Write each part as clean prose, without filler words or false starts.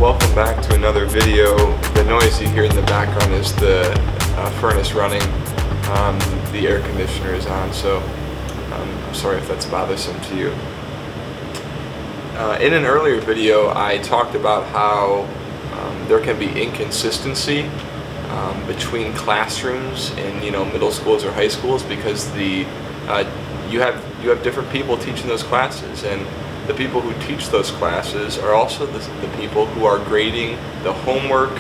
Welcome back to another video. The noise you hear in the background is the furnace running. The air conditioner is on, so I'm sorry if that's bothersome to you. In an earlier video, I talked about how there can be inconsistency between classrooms in middle schools or high schools because you have different people teaching those classes, and the people who teach those classes are also the people who are grading the homework,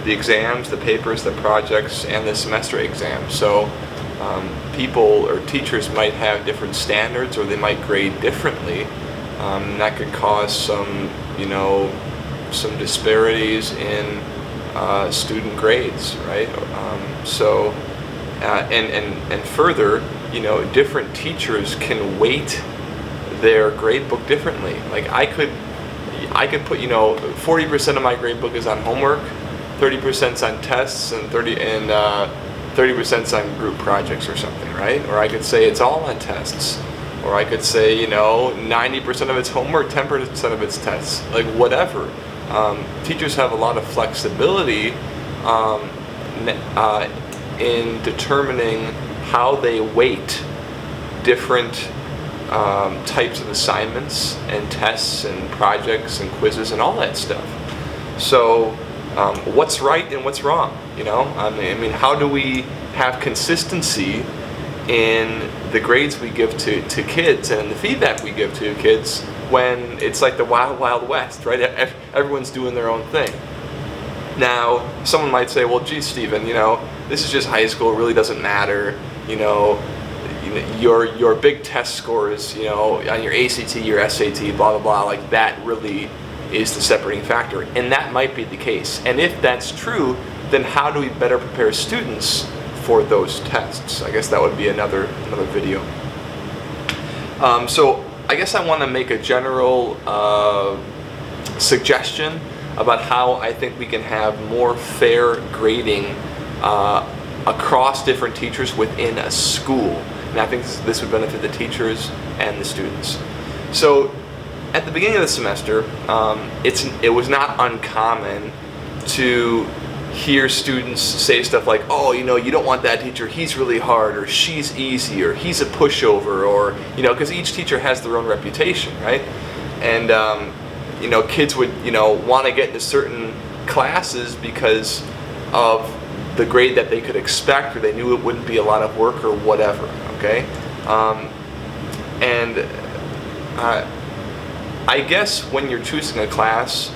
the exams, the papers, the projects, and the semester exams. So people or teachers might have different standards, or they might grade differently. That could cause some disparities in student grades, right? And further, different teachers can weight their grade book differently. Like I could put 40% of my grade book is on homework, 30% is on tests, and 30% is on group projects or something, right? Or I could say it's all on tests, or I could say 90% of it's homework, 10% of it's tests, like whatever. Teachers have a lot of flexibility in determining how they weight different types of assignments and tests and projects and quizzes and all that stuff. So what's right and what's wrong? I mean, how do we have consistency in the grades we give to kids and the feedback we give to kids when it's like the wild, wild west, right? Everyone's doing their own thing. Now, someone might say, well, geez, Stephen, this is just high school, it really doesn't matter, your big test scores, on your ACT, your SAT, blah, blah, blah, like that really is the separating factor. And that might be the case. And if that's true, then how do we better prepare students for those tests? I guess that would be another video. So I guess I want to make a general suggestion about how I think we can have more fair grading across different teachers within a school. And I think this would benefit the teachers and the students. So at the beginning of the semester, it was not uncommon to hear students say stuff like, oh, you don't want that teacher, he's really hard, or she's easy, or he's a pushover, or, because each teacher has their own reputation, right? And, kids would, want to get into certain classes because of the grade that they could expect, or they knew it wouldn't be a lot of work or whatever, okay? I guess when you're choosing a class,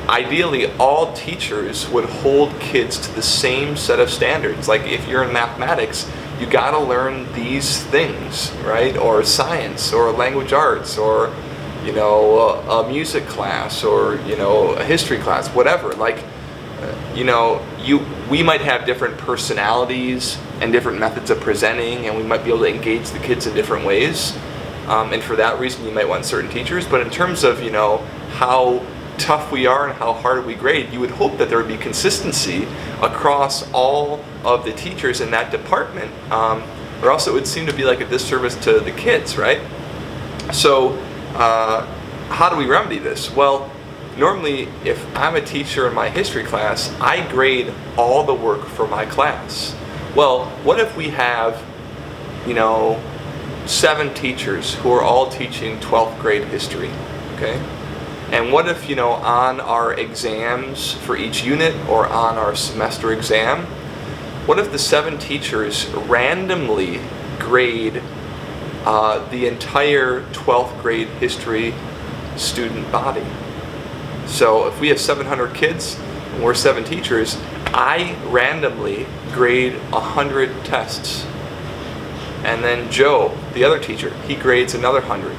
ideally all teachers would hold kids to the same set of standards. Like if you're in mathematics, you gotta learn these things, right? Or science, or language arts, or a music class, or a history class, whatever. Like we might have different personalities and different methods of presenting, and we might be able to engage the kids in different ways. And for that reason, you might want certain teachers. But in terms of how tough we are and how hard we grade, you would hope that there would be consistency across all of the teachers in that department, or else it would seem to be like a disservice to the kids, right? So how do we remedy this? Well, normally if I'm a teacher in my history class, I grade all the work for my class. Well, what if we have 7 teachers who are all teaching 12th grade history, okay? And what if, on our exams for each unit, or on our semester exam, what if the 7 teachers randomly grade the entire 12th grade history student body? So if we have 700 kids and we're 7 teachers, I randomly grade 100 tests. And then Joe, the other teacher, he grades another 100.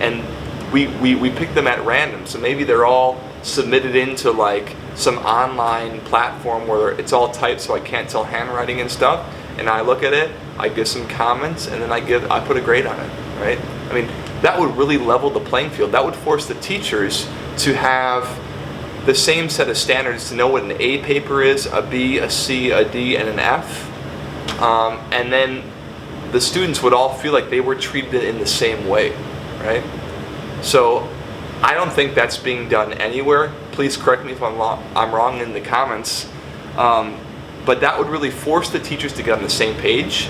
And we pick them at random. So maybe they're all submitted into like some online platform where it's all typed so I can't tell handwriting and stuff. And I look at it, I give some comments, and then I put a grade on it, right? I mean, that would really level the playing field. That would force the teachers to have the same set of standards, to know what an A paper is, a B, a C, a D, and an F. And then the students would all feel like they were treated in the same way, right? So I don't think that's being done anywhere. Please correct me if I'm wrong in the comments. But that would really force the teachers to get on the same page,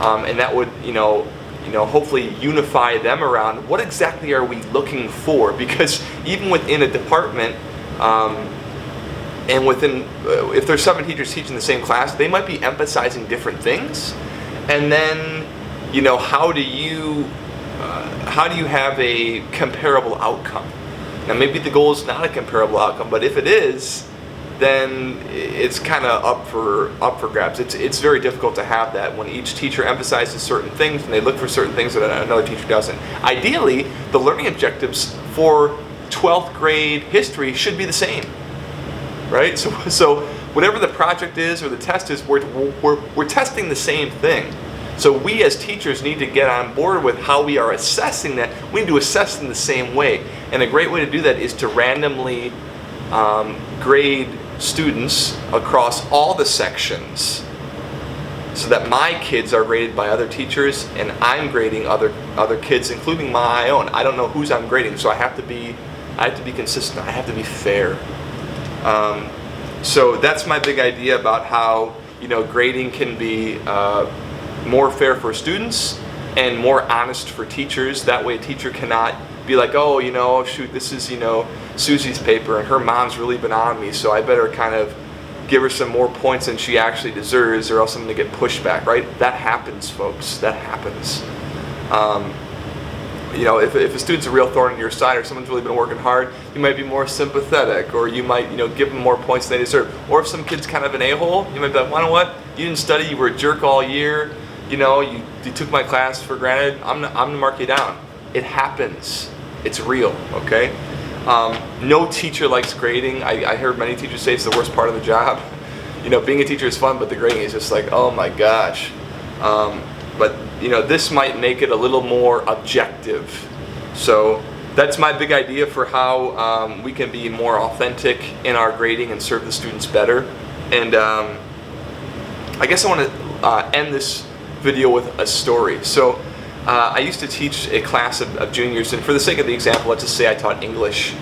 and that would, hopefully unify them around what exactly are we looking for. Because even within a department, and within, if there's 7 teachers teaching the same class, they might be emphasizing different things. And then, how do you have a comparable outcome? Now, maybe the goal is not a comparable outcome, but if it is, then it's kind of up for grabs. It's very difficult to have that when each teacher emphasizes certain things and they look for certain things that another teacher doesn't. Ideally, the learning objectives for 12th grade history should be the same, right? So whatever the project is or the test is, we're testing the same thing. So we as teachers need to get on board with how we are assessing that. We need to assess in the same way. And a great way to do that is to randomly grade students across all the sections, so that my kids are graded by other teachers and I'm grading other kids, including my own. I don't know whose I'm grading, so I have to be consistent. I have to be fair. So that's my big idea about how grading can be more fair for students and more honest for teachers. That way a teacher cannot be like, oh, shoot, this is, Susie's paper and her mom's really been on me, so I better kind of give her some more points than she actually deserves, or else I'm going to get pushback, right? That happens, folks. That happens. If a student's a real thorn in your side, or someone's really been working hard, you might be more sympathetic, or you might, give them more points than they deserve. Or if some kid's kind of an a-hole, you might be like, well, you know what? You didn't study, you were a jerk all year, you took my class for granted, I'm gonna mark you down. It happens. It's real, okay? No teacher likes grading. I heard many teachers say it's the worst part of the job. Being a teacher is fun, but the grading is just like, oh my gosh. But this might make it a little more objective. So that's my big idea for how we can be more authentic in our grading and serve the students better. And I guess I want to end this video with a story. So I used to teach a class of juniors, and for the sake of the example, let's just say I taught English.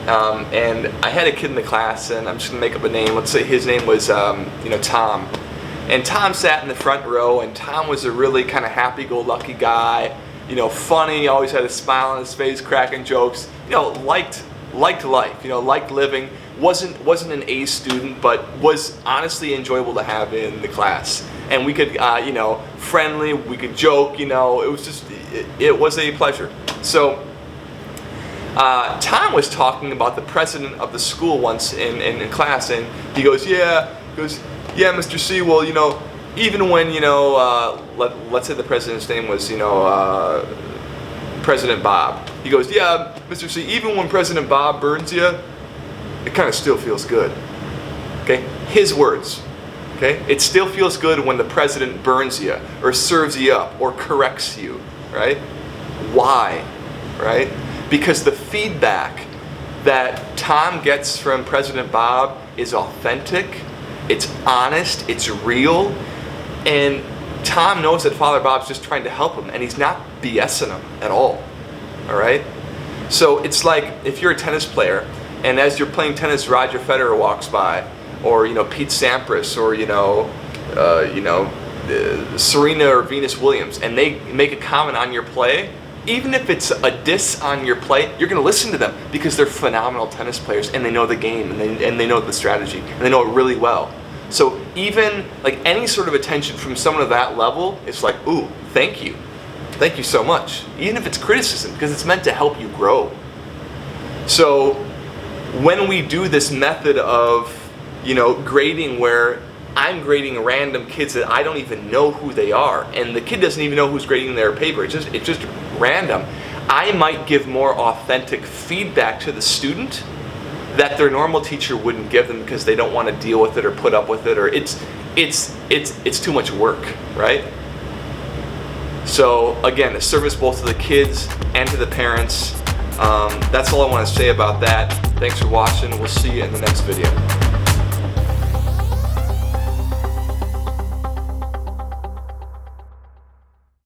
And I had a kid in the class, and I'm just going to make up a name. Let's say his name was, Tom. And Tom sat in the front row, and Tom was a really kind of happy-go-lucky guy, funny, always had a smile on his face, cracking jokes, liked life, liked living, wasn't an A student, but was honestly enjoyable to have in the class. And we could, friendly, we could joke, it was a pleasure. So Tom was talking about the president of the school once in class, and he goes, yeah, Mr. C, well, even when, let's say the president's name was, President Bob. He goes, yeah, Mr. C, even when President Bob burns you, it kind of still feels good. Okay? His words. Okay? It still feels good when the president burns you, or serves you up, or corrects you, right? Why? Right? Because the feedback that Tom gets from President Bob is authentic, it's honest, it's real, and Tom knows that Father Bob's just trying to help him, and he's not BSing him at all. All right? So it's like if you're a tennis player, and as you're playing tennis, Roger Federer walks by, or Pete Sampras, or Serena or Venus Williams, and they make a comment on your play. Even if it's a diss on your play, you're going to listen to them because they're phenomenal tennis players and they know the game and they know the strategy and they know it really well. So even like any sort of attention from someone of that level, it's like, ooh, thank you so much. Even if it's criticism, because it's meant to help you grow. So when we do this method of grading, where I'm grading random kids that I don't even know who they are, and the kid doesn't even know who's grading their paper, it's just random, I might give more authentic feedback to the student that their normal teacher wouldn't give them because they don't want to deal with it or put up with it, or it's too much work, right? So again, a service both to the kids and to the parents. That's all I want to say about that. Thanks for watching. We'll see you in the next video.